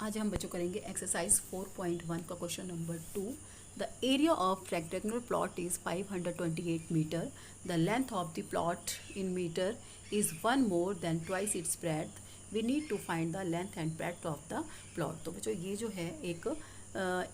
आज हम बच्चों करेंगे एक्सरसाइज 4.1 का question number 2। The area of rectangular plot is 528 metre. The length of the plot in metre is 1 more than twice its breadth. We need to find the length and breadth of the plot. तो बच्चों ये जो है एक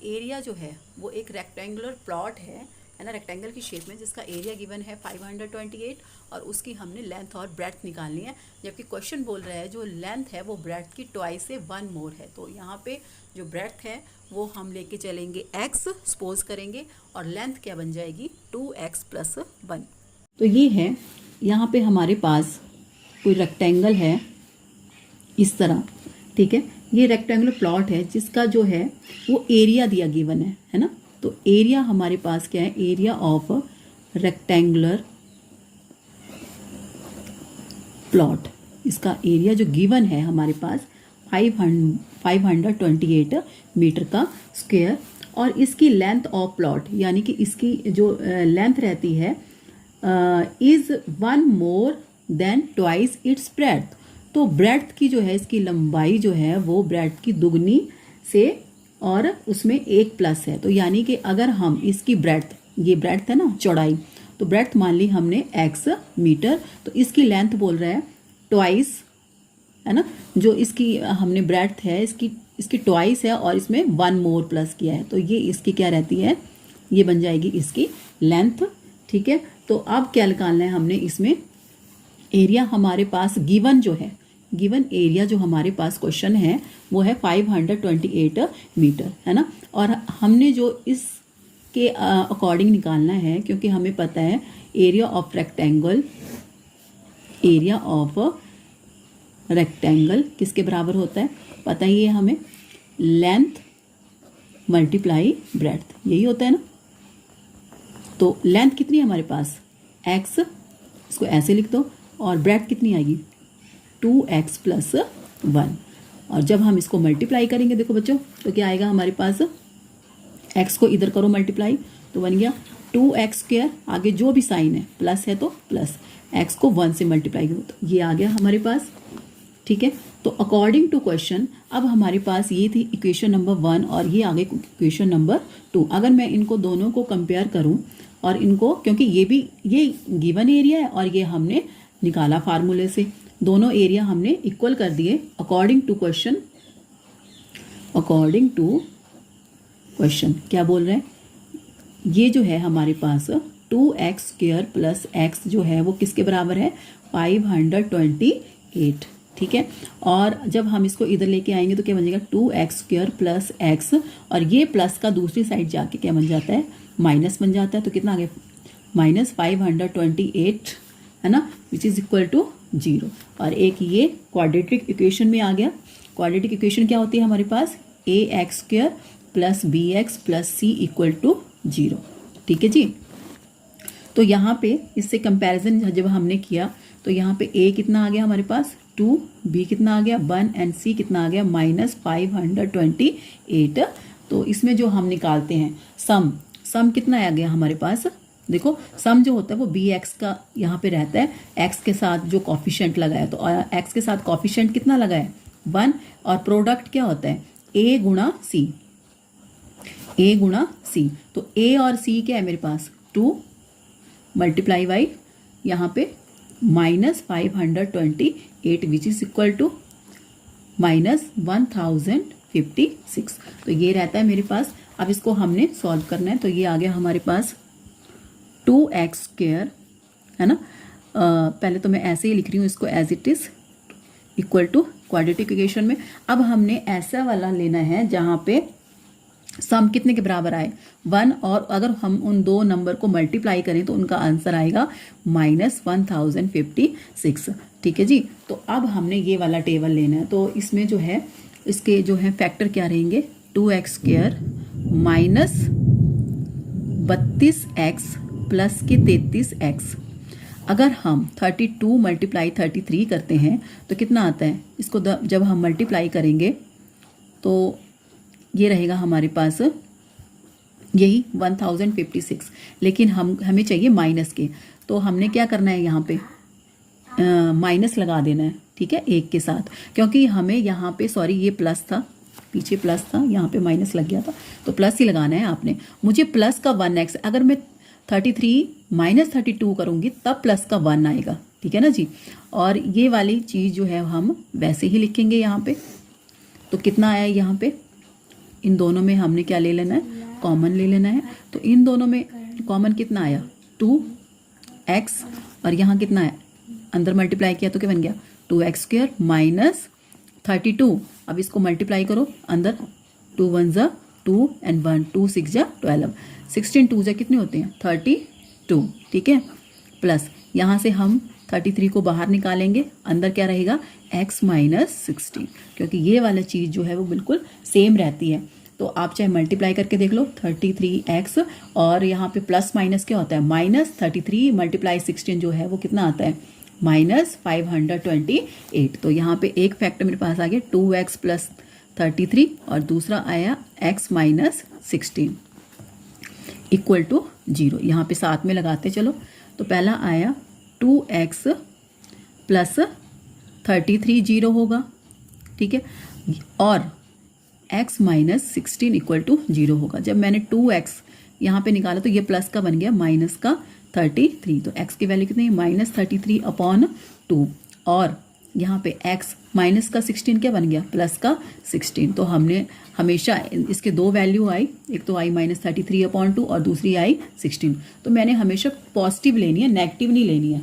area जो है वो एक रेक्टेंगुलर प्लॉट है ना, रेक्टेंगल की शेप में, जिसका एरिया गिवन है 528 और उसकी हमने लेंथ और ब्रेड्थ निकालनी है। जबकि क्वेश्चन बोल रहा है जो लेंथ है वो ब्रेड्थ की ट्वाइस से 1 मोर है। तो यहाँ पे जो ब्रेड्थ है वो हम लेके चलेंगे x, सपोज करेंगे, और लेंथ क्या बन जाएगी 2x + 1। तो ये है, यहाँ पे हमारे पास कोई रेक्टेंगल है इस तरह, ठीक है। ये रेक्टेंगुलर प्लॉट है जिसका जो है वो एरिया दिया गिवन है ना। तो एरिया हमारे पास क्या है, एरिया ऑफ रेक्टेंगुलर प्लॉट, इसका एरिया जो गिवन है हमारे पास 528 मीटर का स्क्वायर, और इसकी लेंथ ऑफ प्लॉट यानी कि इसकी जो लेंथ रहती है is 1 more than twice its breadth. तो ब्रेड्थ की जो है, इसकी लंबाई जो है वो ब्रेड्थ की दुगनी से, और उसमें 1 प्लस है। तो यानी कि अगर हम इसकी ब्रेड्थ, ये ब्रेड्थ है ना चौड़ाई, तो ब्रेड्थ मान ली हमने x मीटर, तो इसकी लेंथ बोल रहा है ट्वाइस, है ना। जो इसकी हमने ब्रेड्थ है इसकी ट्वाइस है, और इसमें 1 मोर प्लस किया है, तो ये इसकी क्या रहती है, ये बन जाएगी इसकी लेंथ, ठीक है। तो अब क्या निकालना है हमने इसमें, एरिया हमारे पास गिवन जो है, गिवन एरिया जो हमारे पास क्वेश्चन है वो है 528 मीटर, है ना। और हमने जो इसके अकॉर्डिंग निकालना है, क्योंकि हमें पता है area of rectangle, area of rectangle किसके बराबर होता है, पता ही है हमें, लेंथ मल्टीप्लाई ब्रेड्थ, यही होता है ना। तो लेंथ कितनी है हमारे पास x, इसको ऐसे लिख दो, और ब्रेड्थ कितनी आएगी 2x + 1। और जब हम इसको मल्टीप्लाई करेंगे, देखो बच्चों, तो क्या आएगा हमारे पास, x को इधर करो मल्टीप्लाई, तो बन गया 2x², आगे जो भी साइन है प्लस है तो प्लस, x को 1 से मल्टीप्लाई करो, तो ये आ गया हमारे पास, ठीक है। तो अकॉर्डिंग टू क्वेश्चन, अब हमारे पास ये थी इक्वेशन नंबर 1 और ये आगे इक्वेशन नंबर 2। अगर मैं इनको दोनों को कंपेयर करूं और इनको, क्योंकि ये गिवन एरिया है और ये हमने निकाला फार्मूले से, दोनों एरिया हमने इक्वल कर दिए according to question. According to question क्या बोल रहे हैं, ये जो है हमारे पास 2x² + x जो है वो किसके बराबर है 528, ठीक है। और जब हम इसको इधर लेके आएंगे तो क्या बन जाएगा 2x² + x, और ये प्लस का दूसरी साइड जाके क्या बन जाता है, माइनस बन जाता है। तो कितना आ गया -528, है ना, विच इज इक्वल टू 0। और एक ये क्वाड्रेटिक इक्वेशन में आ गया। क्वाड्रेटिक इक्वेशन क्या होती है हमारे पास, ax² + bx + c = 0, ठीक है जी। तो यहाँ पे इससे कंपैरिजन जब हमने किया तो यहाँ पे a कितना आ गया हमारे पास 2, b कितना आ गया 1 एंड c कितना आ गया -528। तो इसमें जो हम निकालते हैं सम कितना आ गया हमारे पास, देखो सम जो होता है वो bx का यहाँ पे रहता है, x के साथ जो कॉफिशिएंट लगा है, तो x के साथ कॉफिशिएंट कितना लगा है 1, और प्रोडक्ट क्या होता है a × c। तो a और c क्या है मेरे पास 2 मल्टीप्लाई बाई यहाँ पे -528 विच इज इक्वल टू -1056। तो ये रहता है मेरे पास। अब इसको हमने सॉल्व करना है, तो ये आ गया हमारे पास 2x², है ना। पहले तो मैं ऐसे ही लिख रही हूँ इसको as it is equal to quadratic equation में। अब हमने ऐसा वाला लेना है जहाँ पे सम कितने के बराबर आए 1, और अगर हम उन दो नंबर को मल्टीप्लाई करें तो उनका आंसर आएगा -1056, ठीक है जी। तो अब हमने ये वाला टेबल लेना है, तो इसमें जो है इसके जो है फैक्टर क्या रहेंगे, 2x² -32x + 33x। अगर हम 32 × 33 करते हैं तो कितना आता है, इसको जब हम मल्टीप्लाई करेंगे तो ये रहेगा हमारे पास यही 1056, लेकिन हमें चाहिए माइनस के, तो हमने क्या करना है यहाँ पे माइनस लगा देना है, ठीक है, 1 के साथ, क्योंकि हमें यहाँ पे सॉरी ये प्लस था, पीछे प्लस था, यहाँ पे माइनस लग गया था, तो प्लस ही लगाना है आपने। मुझे प्लस का 1x, अगर मैं 33 माइनस 32 करूँगी तब प्लस का 1 आएगा, ठीक है ना जी। और ये वाली चीज़ जो है हम वैसे ही लिखेंगे यहाँ पे। तो कितना आया यहाँ पे, इन दोनों में हमने क्या ले लेना है, कॉमन ले लेना है। तो इन दोनों में कॉमन कितना आया, 2x, और यहाँ कितना है, अंदर मल्टीप्लाई किया तो क्या बन गया, 2x² माइनस 32। अब इसको मल्टीप्लाई करो, अंदर 2 1 जा 2 एंड 1 2 6 जा 12, 16 2 जा कितने होते हैं, 32, ठीक है। प्लस यहाँ से हम 33 को बाहर निकालेंगे, अंदर क्या रहेगा, x माइनस 16, क्योंकि ये वाला चीज़ जो है वो बिल्कुल सेम रहती है। तो आप चाहे मल्टीप्लाई करके देख लो, 33x, और यहाँ पे प्लस माइनस क्या होता है, माइनस 33 मल्टीप्लाई 16 जो है वो कितना आता है, माइनस 528। तो यहाँ पे एक फैक्टर मेरे पास आ गया 2x प्लस 33, और दूसरा आया x माइनस 16 इक्वल टू 0। यहाँ पे साथ में लगाते चलो। तो पहला आया 2x प्लस 33 0 होगा, ठीक है, और x माइनस 16 इक्वल टू 0 होगा। जब मैंने 2x यहाँ पे निकाला तो ये प्लस का बन गया माइनस का 33, तो x की वैल्यू कितनी है, माइनस 33 अपॉन 2, और यहाँ पे x माइनस का 16 क्या बन गया, प्लस का 16। तो हमने हमेशा इसके दो वैल्यू आई, एक तो आई माइनस 33 अपॉन 2 और दूसरी आई 16। तो मैंने हमेशा पॉजिटिव लेनी है, नेगेटिव नहीं लेनी है,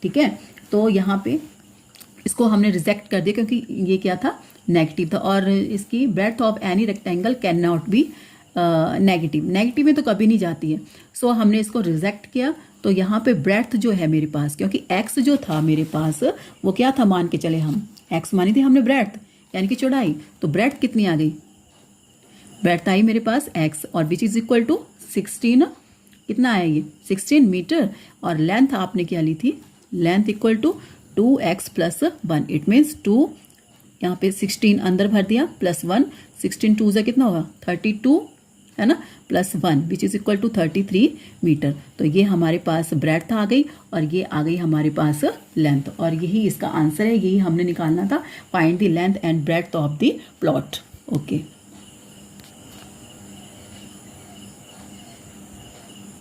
ठीक है। तो यहाँ पे इसको हमने रिजेक्ट कर दिया क्योंकि ये क्या था, नेगेटिव था, और इसकी breadth of any rectangle can not be negative, negative में तो कभी नहीं जाती है। सो हमने इसको रिजेक्ट किया। तो यहाँ पे ब्रेड्थ जो है मेरे पास, क्योंकि x जो था मेरे पास वो क्या था, मान के चले हम x मानी थी हमने ब्रेड्थ यानी कि चौड़ाई, तो ब्रेड्थ कितनी आ गई, ब्रेड्थ आई मेरे पास x, और विच इज इक्वल टू 16, कितना आया ये 16 मीटर, और लेंथ आपने क्या ली थी, length equal to 2x plus 1, it means 2, यहाँ पे 16 अंदर भर दिया प्लस 1, 16 2 कितना होगा 32, है ना, plus 1 which is equal to 33 metre. तो ये हमारे पास ब्रेड्थ आ गई और ये आ गई हमारे पास लेंथ, और यही इसका आंसर है, यही हमने निकालना था, find the length and breadth of the plot. Okay.